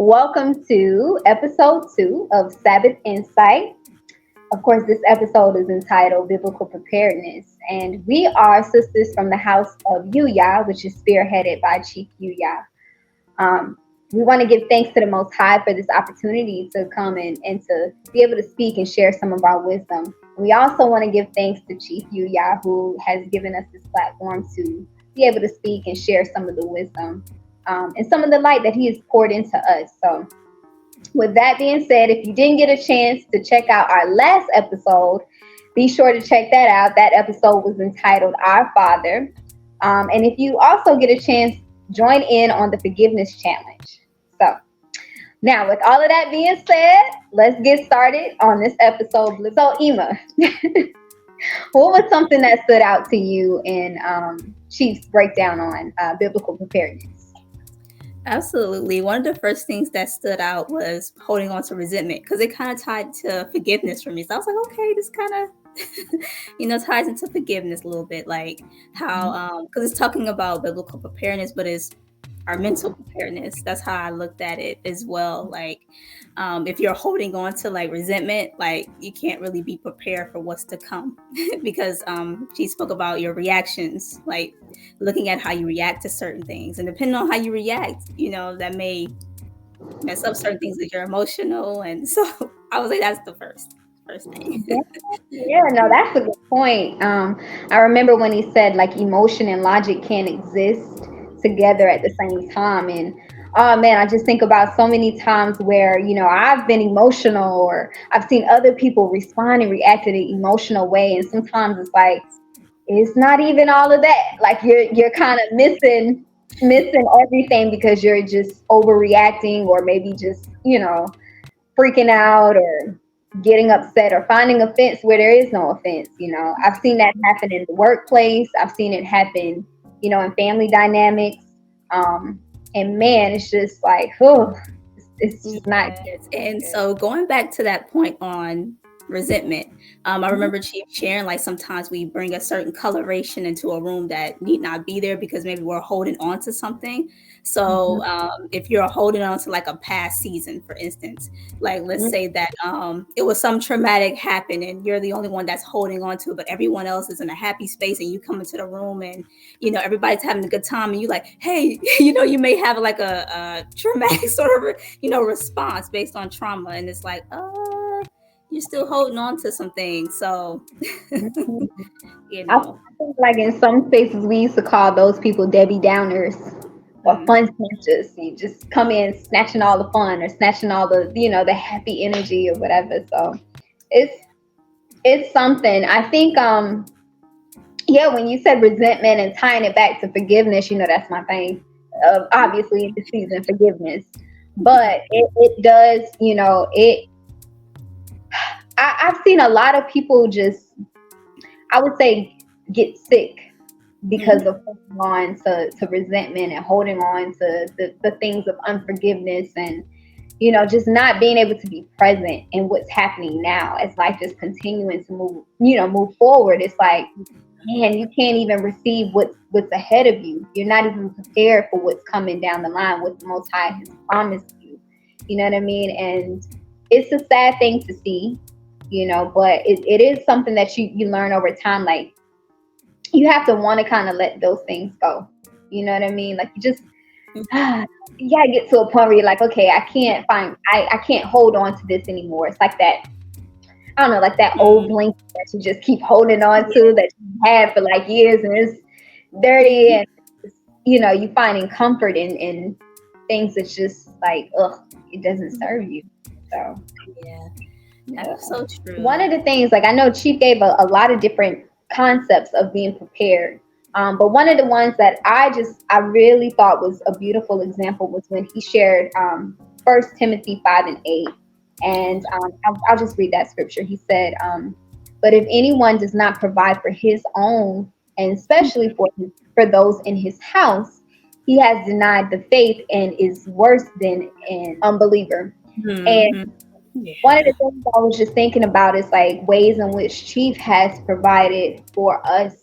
Welcome to episode 2 of Sabbath Insight. Of course, this episode is entitled Biblical Preparedness, and we are sisters from the House of Yuya, which is spearheaded by Chief Yuya. We want to give thanks to the Most High for this opportunity to come and to be able to speak and share some of our wisdom. We also want to give thanks to Chief Yuya, who has given us this platform to be able to speak and share some of the wisdom and some of the light that he has poured into us. So with that being said, if you didn't get a chance to check out our last episode, be sure to check that out. That episode was entitled Our Father. And if you also get a chance, join in on the Forgiveness Challenge. So now, with all of that being said, let's get started on this episode. So, Ima, what was something that stood out to you in Chief's breakdown on biblical preparedness? Absolutely. One of the first things that stood out was holding on to resentment, because it kind of tied to forgiveness for me. So I was like, okay, this kind of, ties into forgiveness a little bit, like how, because it's talking about biblical preparedness, but it's our mental preparedness. That's how I looked at it as well. Like, if you're holding on to like resentment, like you can't really be prepared for what's to come because she spoke about your reactions, like looking at how you react to certain things, and depending on how you react, that may mess up certain things if you're emotional. And so I was like, that's the first thing. Yeah, no, that's a good point. I remember when he said like emotion and logic can't exist together at the same time. And oh man, I just think about so many times where, I've been emotional or I've seen other people respond and react in an emotional way. And sometimes it's like, it's not even all of that. Like you're kind of missing everything because you're just overreacting or maybe just, freaking out or getting upset or finding offense where there is no offense. I've seen that happen in the workplace. I've seen it happen, in family dynamics. And man, it's just like, it's just not good. And so going back to that point on resentment, I remember Chief sharing like sometimes we bring a certain coloration into a room that need not be there because maybe we're holding on to something. So if you're holding on to like a past season, for instance, like let's say that it was some traumatic happen and you're the only one that's holding on to it, but everyone else is in a happy space and you come into the room and everybody's having a good time and you like, hey, you may have like a traumatic sort of response based on trauma, and it's like, you're still holding on to some things. So I think like in some spaces we used to call those people Debbie Downers or fun snatchers. You just come in snatching all the fun or snatching all the the happy energy or whatever. So it's something. I think when you said resentment and tying it back to forgiveness, that's my thing. Obviously in the season, forgiveness. But it does, I've seen a lot of people just, I would say, get sick because of holding on to resentment and holding on to the things of unforgiveness and, just not being able to be present in what's happening now as life is continuing to move forward. It's like, man, you can't even receive what's ahead of you. You're not even prepared for what's coming down the line, what the Most High has promised you. You know what I mean? And it's a sad thing to see, but it is something that you learn over time. Like, you have to want to kind of let those things go. You know what I mean? Like, you just, you gotta get to a point where you're like, okay, I can't hold on to this anymore. It's like that, I don't know, like that old blanket that you just keep holding on to that you had for like years and it's dirty and, you finding comfort in things that's just like, it doesn't serve you. So, yeah, that's so true. One of the things, like I know Chief gave a lot of different concepts of being prepared. But one of the ones that I really thought was a beautiful example was when he shared 1 Timothy 5:8. And I'll just read that scripture. He said, but if anyone does not provide for his own, and especially for those in his house, he has denied the faith and is worse than an unbeliever. And one of the things I was just thinking about is like ways in which Chief has provided for us,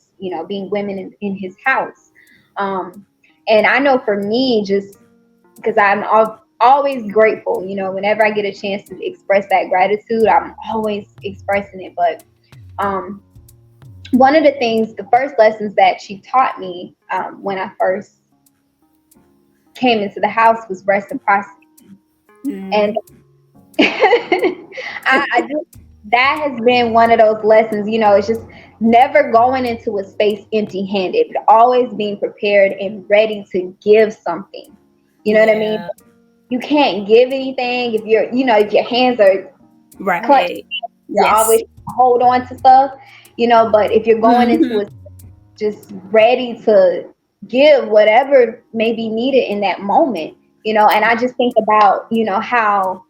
being women in his house. And I know for me, just because I'm always grateful. Whenever I get a chance to express that gratitude, I'm always expressing it. But one of the first lessons that she taught me when I first came into the house was reciprocity. And I do, that has been one of those lessons. It's just never going into a space empty-handed, but always being prepared and ready to give something. You know what I mean? You can't give anything if if your hands are clutched. You're always hold on to stuff. But if you're going into it just ready to give whatever may be needed in that moment, and I just think about, how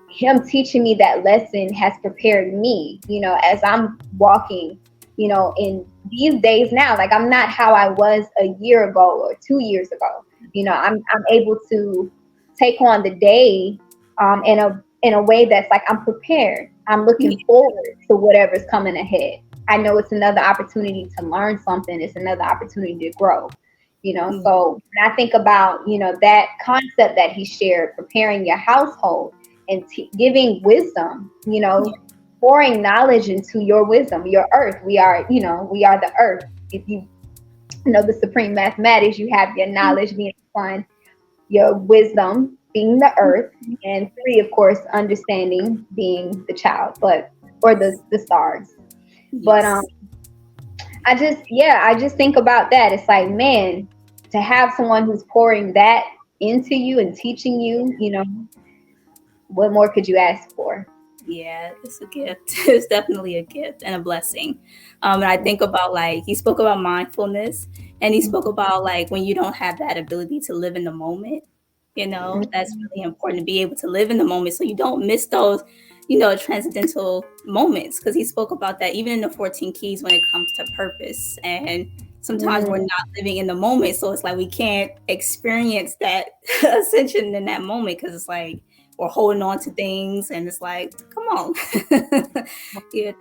him teaching me that lesson has prepared me, as I'm walking, in these days now. Like, I'm not how I was a year ago or 2 years ago. I'm able to take on the day in a way that's like, I'm prepared. I'm looking forward to whatever's coming ahead. I know it's another opportunity to learn something. It's another opportunity to grow. So when I think about, that concept that he shared, preparing your household and giving wisdom, pouring knowledge into your wisdom, your earth. We are the earth. If you know the supreme mathematics, you have your knowledge being one, your wisdom being the earth, and 3, of course, understanding being the child, or the stars. But I just think about that. It's like, man, to have someone who's pouring that into you and teaching you, what more could you ask for? Yeah, it's a gift. It's definitely a gift and a blessing. And I think about, like, he spoke about mindfulness, and he spoke about, like, when you don't have that ability to live in the moment, that's really important, to be able to live in the moment so you don't miss those, transcendental moments. Because he spoke about that even in the 14 keys when it comes to purpose. And sometimes we're not living in the moment. So it's like we can't experience that ascension in that moment, because it's like, or holding on to things, and it's like, come on. You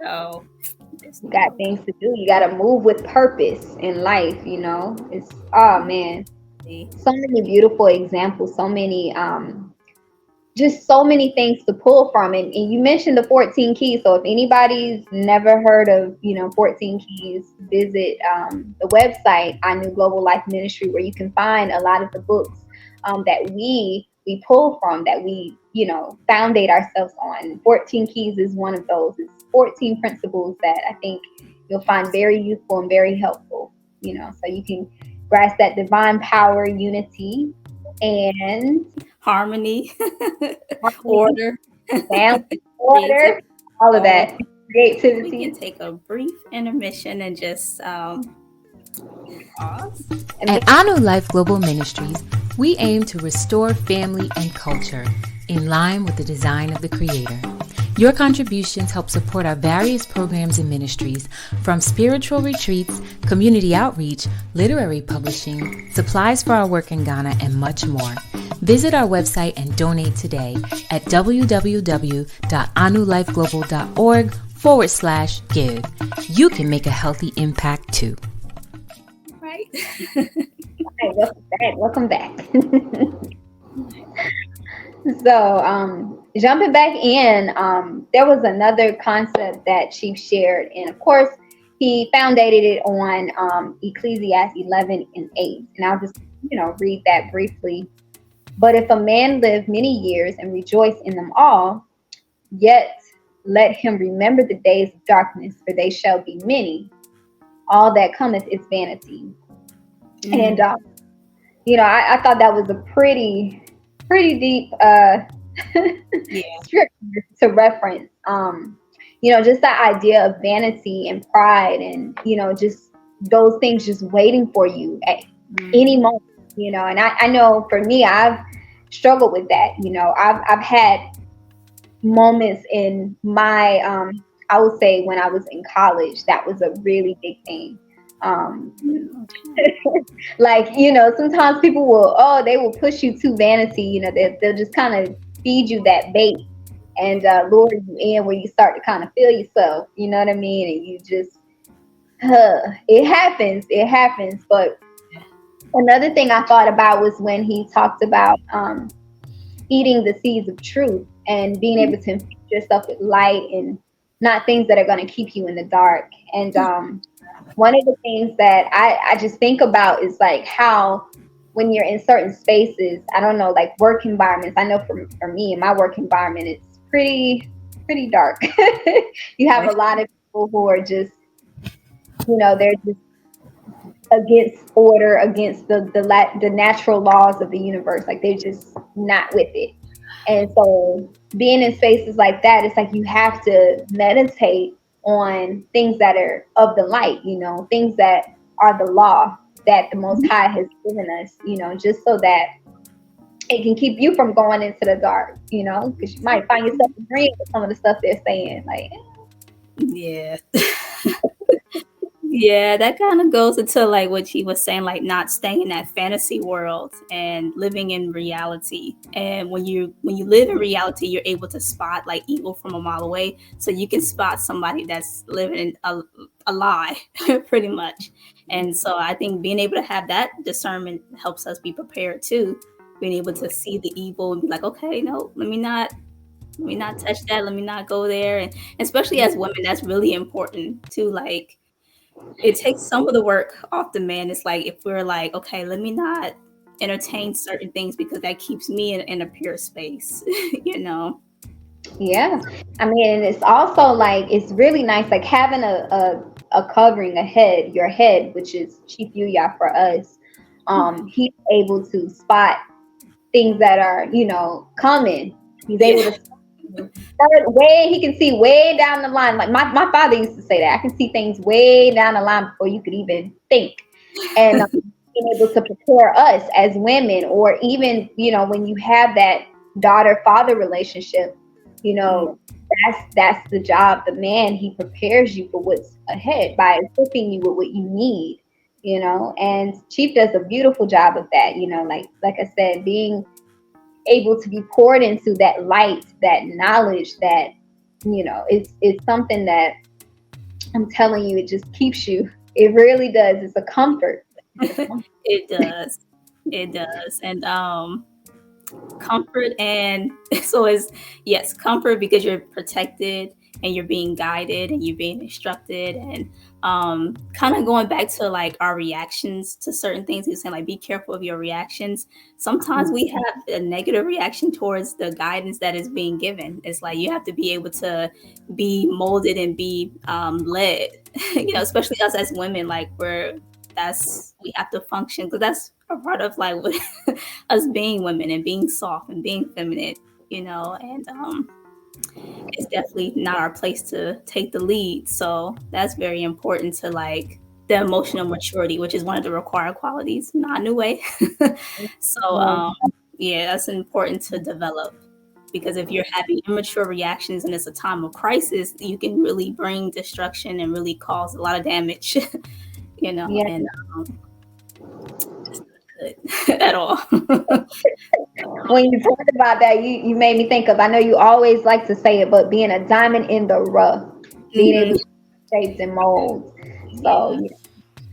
got things to do. You got to move with purpose in life. It's, oh man, so many beautiful examples, so many just so many things to pull from. And you mentioned the 14 keys, so if anybody's never heard of 14 keys, visit the website, I Knew Global Life Ministry, where you can find a lot of the books that we pull from, that we foundate ourselves on. 14 keys is one of those. It's 14 principles that I think you'll find very useful and very helpful, so you can grasp that divine power, unity, and harmony, order, balance, order, all of that, creativity. We can take a brief intermission and just pause. At Anu Life Global Ministries, we aim to restore family and culture in line with the design of the Creator. Your contributions help support our various programs and ministries, from spiritual retreats, community outreach, literary publishing, supplies for our work in Ghana, and much more. Visit our website and donate today at www.anulifeglobal.org/give. You can make a healthy impact too. Right. Welcome back. So, jumping back in, there was another concept that Chief shared, and of course, he foundated it on Ecclesiastes 11:8, and I'll just read that briefly. But if a man live many years and rejoice in them all, yet let him remember the days of darkness, for they shall be many. All that cometh is vanity. And I thought that was a pretty deep scripture to reference. Just the idea of vanity and pride, and just those things just waiting for you at any moment. And I know for me, I've struggled with that. I've had moments in my I would say when I was in college, that was a really big thing. Like, sometimes people will push you to vanity. They'll just kind of feed you that bait and lure you in, where you start to kind of feel yourself, you know what I mean? And you just, it happens. But another thing I thought about was when he talked about eating the seeds of truth and being able to infuse yourself with light and not things that are going to keep you in the dark. And one of the things that I just think about is like how when you're in certain spaces, I don't know, like work environments. I know for me, in my work environment, it's pretty dark. You have a lot of people who are just, they're just against order, against the natural laws of the universe. Like they're just not with it. And so being in spaces like that, it's like you have to meditate on things that are of the light, things that are the law that the Most High has given us, just so that it can keep you from going into the dark, because you might find yourself agreeing with some of the stuff they're saying. Like, yeah. Yeah, that kind of goes into like what she was saying, like not staying in that fantasy world and living in reality. And when you live in reality, you're able to spot like evil from a mile away. So you can spot somebody that's living in a lie, pretty much. And so I think being able to have that discernment helps us be prepared too. Being able to see the evil and be like, okay, no, let me not touch that. Let me not go there. And especially as women, that's really important too. Like, it takes some of the work off the man. It's like if we're like, okay, let me not entertain certain things because that keeps me in a pure space, Yeah, I mean, and it's also like it's really nice, like having a covering, your head, which is Chief Yuya for us. He's able to spot things that are, coming. He's able to he can see way down the line. Like my father used to say that I can see things way down the line before you could even think. And being able to prepare us as women, or even, when you have that daughter-father relationship, that's the job. The man, he prepares you for what's ahead by equipping you with what you need, and Chief does a beautiful job of that, like I said, being able to be poured into that light, that knowledge, that it's something that I'm telling you, it just keeps you. It really does. It's a comfort. It does. And comfort, and so is, yes, comfort because you're protected and you're being guided and you're being instructed. And kind of going back to like our reactions to certain things, you're saying like be careful of your reactions. Sometimes we have a negative reaction towards the guidance that is being given. It's like you have to be able to be molded and be led, especially us as women, like we have to function because that's a part of like us being women and being soft and being feminine, and it's definitely not our place to take the lead. So that's very important to like the emotional maturity, which is one of the required qualities, not new way. So yeah, that's important to develop, because if you're having immature reactions and it's a time of crisis, you can really bring destruction and really cause a lot of damage, and it's not good at all. When you talked about that, you made me think of, I know you always like to say it, but being a diamond in the rough, being able to shape and mold. So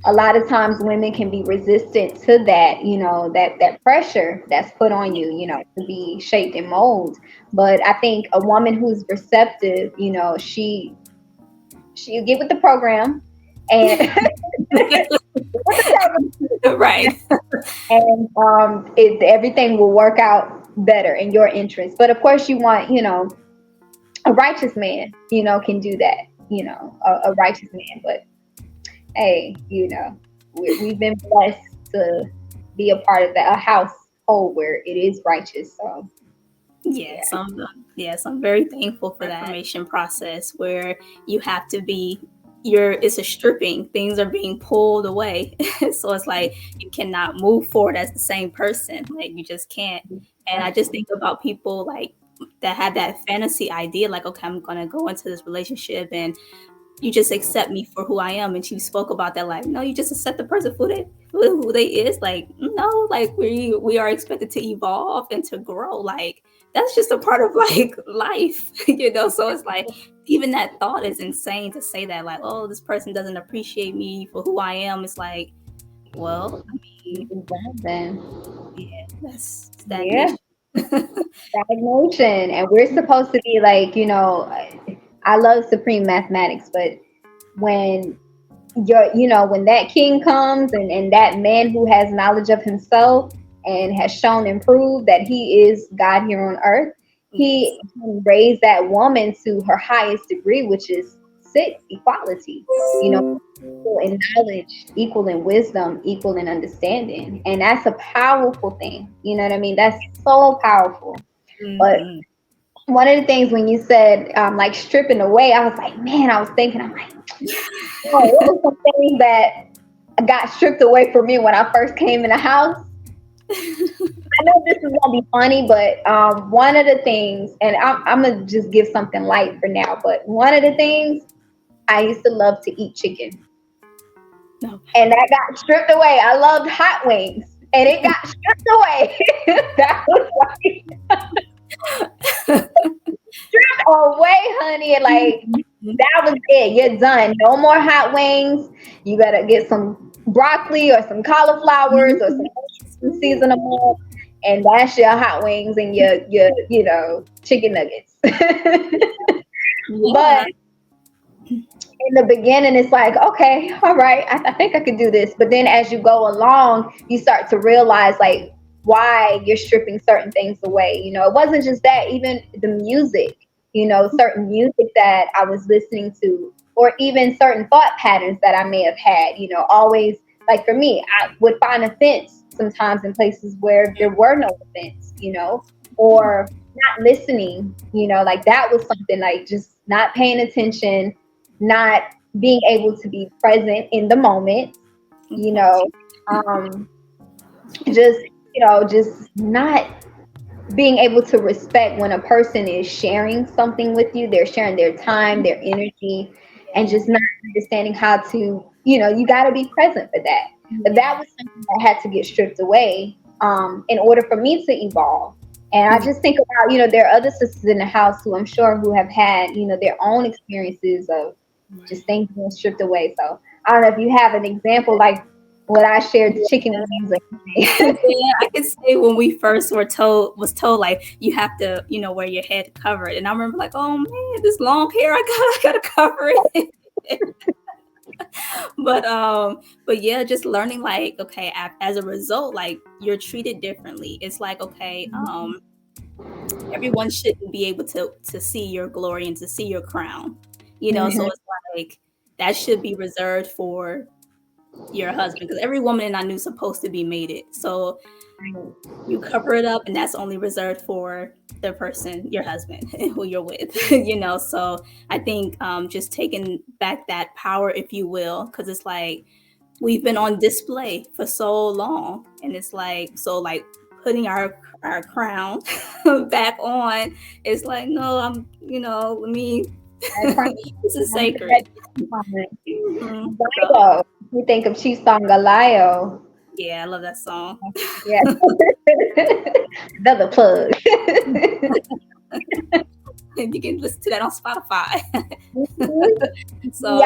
a lot of times women can be resistant to that, that pressure that's put on you, to be shaped and mold. But I think a woman who's receptive, she'll get with the program and Right. and everything will work out better in your interest. But of course you want, a righteous man, can do that, a righteous man. But hey, we've been blessed to be a part of a household where it is righteous. So yes, I'm very thankful for that formation process where you have to be it's a stripping. Things are being pulled away. So it's like you cannot move forward as the same person. Like you just can't. And I just think about people like that have that fantasy idea, like, okay, I'm gonna go into this relationship and you just accept me for who I am. And she spoke about that, like, no, you just accept the person for who they is. Like, no, like we are expected to evolve and to grow. Like that's just a part of like life, So it's like even that thought is insane to say that, like, oh, this person doesn't appreciate me for who I am. It's like, well, I mean, then yeah, that's that. yeah. Stagnation. And we're supposed to be like, I love supreme mathematics, but when when that king comes and that man who has knowledge of himself and has shown and proved that he is God here on earth, he can raise that woman to her highest degree, which is equality, equal in knowledge, equal in wisdom, equal in understanding. And that's a powerful thing. You know what I mean? That's so powerful. But one of the things when you said like stripping away, I was like, man, I was thinking, I'm like, oh, it was some things that got stripped away from me when I first came in the house. I know this is gonna be funny, but one of the things, and I'm gonna just give something light for now, but one of the things, I used to love to eat chicken. No. And that got stripped away. I loved hot wings, and it got stripped away. That was like stripped away, honey. Like that was it. You're done. No more hot wings. You gotta get some broccoli or some cauliflowers or some season them up, and that's your hot wings and your chicken nuggets. But in the beginning, it's like, okay, all right, I think I could do this. But then as you go along, you start to realize like why you're stripping certain things away. It wasn't just that, even the music, certain music that I was listening to, or even certain thought patterns that I may have had, always like for me, I would find offense sometimes in places where there were no offense, or not listening, like that was something like just not paying attention, not being able to be present in the moment, just not being able to respect when a person is sharing something with you. They're sharing their time, their energy, and just not understanding how to, you got to be present for that. But that was something that had to get stripped away in order for me to evolve. And I just think about, there are other sisters in the house who I'm sure who have had, their own experiences of just things being stripped away. So I don't know if you have an example like what I shared, the chicken wings. Yeah, I could say when we first was told like you have to, wear your head covered, and I remember like, oh man, this long hair, I gotta cover it. But yeah, just learning like, okay, as a result, like you're treated differently. It's like, okay, everyone shouldn't be able to see your glory and to see your crown, so it's like that should be reserved for your husband, because every woman I knew is supposed to be mated. So you cover it up, and that's only reserved for the person, your husband, who you're with. So I think just taking back that power, if you will, because it's like we've been on display for so long, and it's like putting our crown back on. It's like, no, let me. This is sacred. So, you think of Chief Song Galayo. Yeah, I love that song. Yeah. Another plug. And you can listen to that on Spotify. So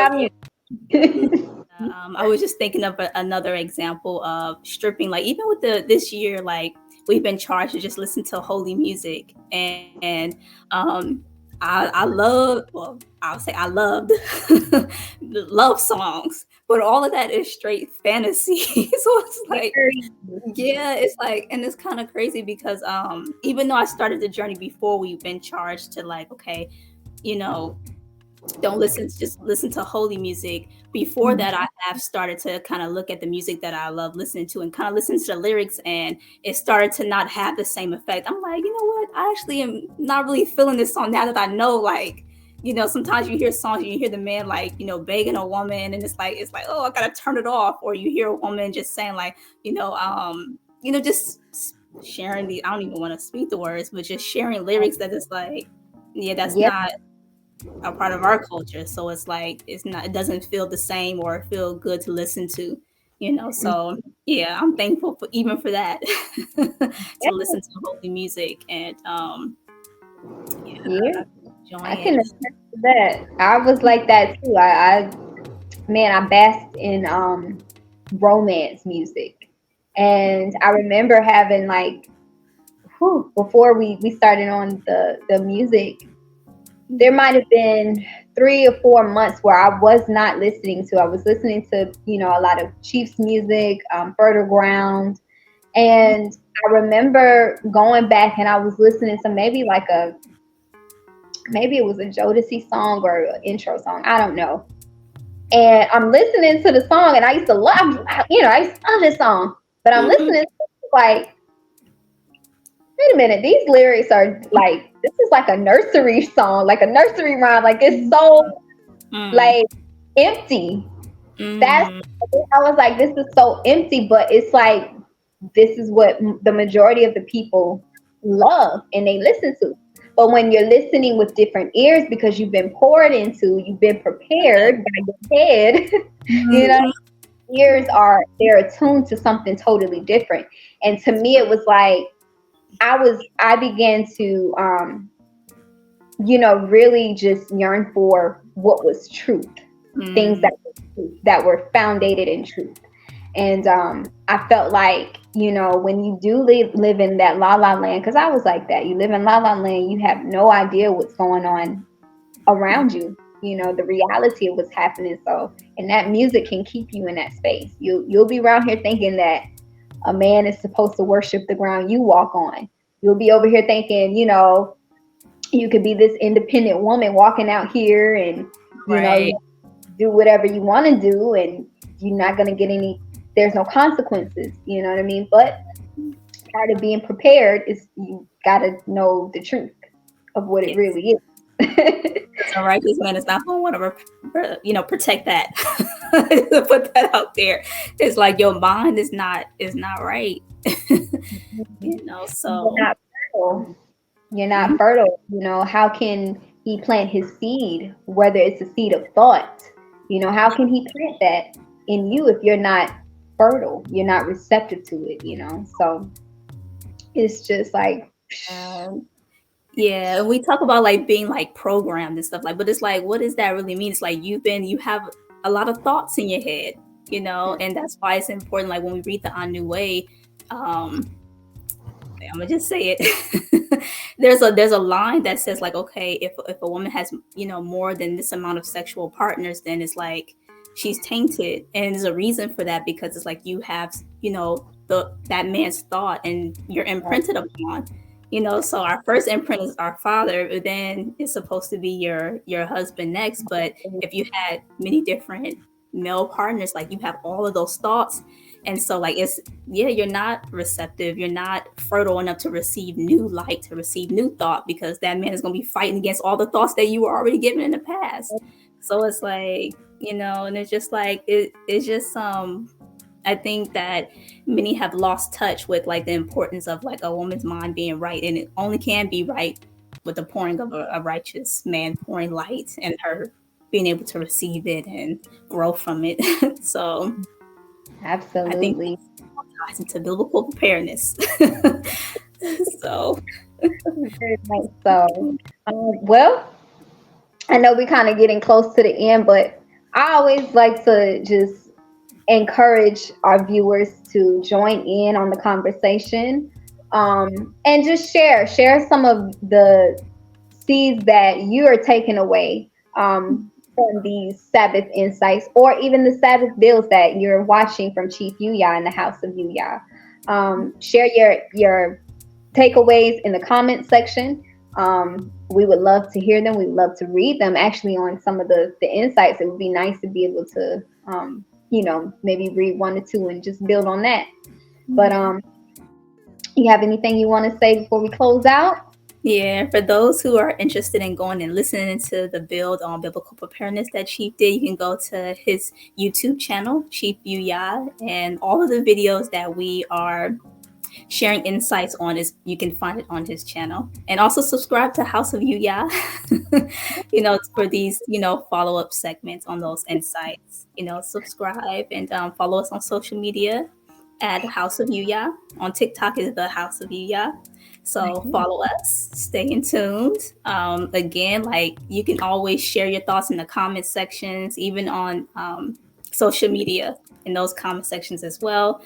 I was just thinking of another example of stripping, like even with this year, like we've been charged to just listen to holy music, and I loved love songs, but all of that is straight fantasy. So it's like, yeah, it's like, and it's kind of crazy because even though I started the journey before we've been charged to like, okay, don't just listen to holy music. Before that, I have started to kind of look at the music that I love listening to and kind of listen to the lyrics, and it started to not have the same effect. I'm like, you know what? I actually am not really feeling this song now that I know, like, sometimes you hear songs and you hear the man like, begging a woman, and it's like, oh, I gotta turn it off. Or you hear a woman just saying like, just sharing I don't even want to speak the words, but just sharing lyrics that is like, yeah, that's not a part of our culture. So it's like, it doesn't feel the same or feel good to listen to, so yeah, I'm thankful even for that. To listen to holy music, and I can attest to that. I was like that too. I basked in romance music, and I remember having like before we started on the music, there might have been 3 or 4 months where I was not listening to. I was listening to, a lot of Chiefs music, Fertile Ground. And I remember going back and I was listening to maybe it was a Jodeci song or an intro song. I don't know. And I'm listening to the song and I used to love this song. But I'm listening to it like, wait a minute, these lyrics are like, this is like a nursery song, like a nursery rhyme. Like it's so like empty. I was like, this is so empty, but it's like, this is what the majority of the people love and they listen to. But when you're listening with different ears, because you've been poured into, you've been prepared by your head, ears they're attuned to something totally different. And to me, it was like, I began to, really just yearn for what was truth, things that were founded in truth. And I felt like, when you do live in that la la land, because I was like that, you live in la la land, you have no idea what's going on around you, the reality of what's happening. So, and that music can keep you in that space. You'll be around here thinking that a man is supposed to worship the ground you walk on. You'll be over here thinking, you could be this independent woman walking out here and, do whatever you want to do, and you're not going to get there's no consequences, you know what I mean? But part of being prepared is you got to know the truth of what it really is. So righteous man is not going to want to, protect that. Put that out there. It's like your mind is not right. So you're not fertile. How can he plant his seed, whether it's a seed of thought? How can he plant that in you if you're not fertile, you're not receptive to it, so it's just like we talk about like being like programmed and stuff, like, but it's like, what does that really mean? It's like you have a lot of thoughts in your head, and that's why it's important, like when we read the Anu Way, I'm gonna just say it. there's a line that says like, okay, if a woman has more than this amount of sexual partners, then it's like she's tainted. And there's a reason for that, because it's like you have that man's thought and you're imprinted upon, so our first imprint is our father, but then it's supposed to be your husband next. But if you had many different male partners, like you have all of those thoughts. And so like you're not receptive, you're not fertile enough to receive new light, to receive new thought, because that man is going to be fighting against all the thoughts that you were already given in the past. So it's like, and it's just like it's just I think that many have lost touch with like the importance of like a woman's mind being right, and it only can be right with the pouring of a righteous man pouring light and her being able to receive it and grow from it. So absolutely, I think ties into biblical preparedness. So very much so. Well, I know we're kind of getting close to the end, but I always like to just encourage our viewers to join in on the conversation, and just share some of the seeds that you are taking away from these Sabbath insights, or even the Sabbath bills that you're watching from Chief Yuya in the House of Yuya. Share your takeaways in the comment section. We would love to hear them. We'd love to read them. Actually, on some of the insights, it would be nice to be able to, maybe read 1 or 2 and just build on that. But you have anything you want to say before we close out? Yeah, for those who are interested in going and listening to the build on biblical preparedness that Chief did, you can go to his YouTube channel, Chief Yuya, and all of the videos that we are sharing insights on you can find it on his channel. And also subscribe to House of Yuya, for these, follow-up segments on those insights. Subscribe and follow us on social media at House of Yuya. On TikTok is the House of Yuya. So follow us, stay in tuned. Again, like you can always share your thoughts in the comment sections, even on social media, in those comment sections as well.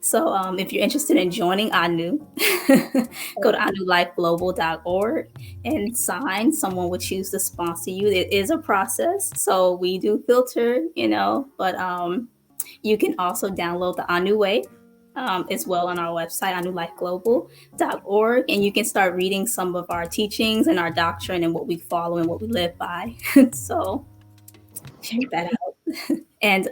So if you're interested in joining ANU, go to anulifeglobal.org and sign. Someone will choose to sponsor you. It is a process. So we do filter, but you can also download the ANU Way as well on our website, anulifeglobal.org. And you can start reading some of our teachings and our doctrine and what we follow and what we live by. So check that out. And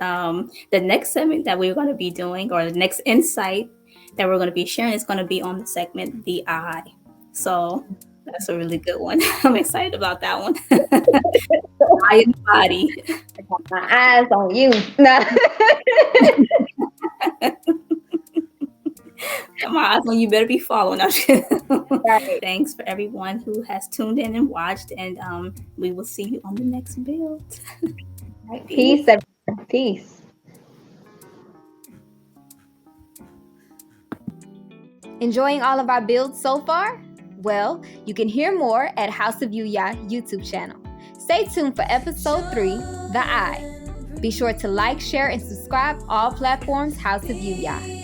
the next segment that we're going to be doing, or the next insight that we're going to be sharing, is going to be on the segment, The Eye. So that's a really good one. I'm excited about that one. Eye in the body. I got my eyes on you. Nah. My eyes on you, better be following us. Right. Thanks for everyone who has tuned in and watched, and we will see you on the next build. Right. Peace, everyone. Peace. Enjoying all of our builds so far? Well, you can hear more at House of Yuya YouTube channel. Stay tuned for episode 3, The Eye. Be sure to like, share, and subscribe all platforms House of Yuya.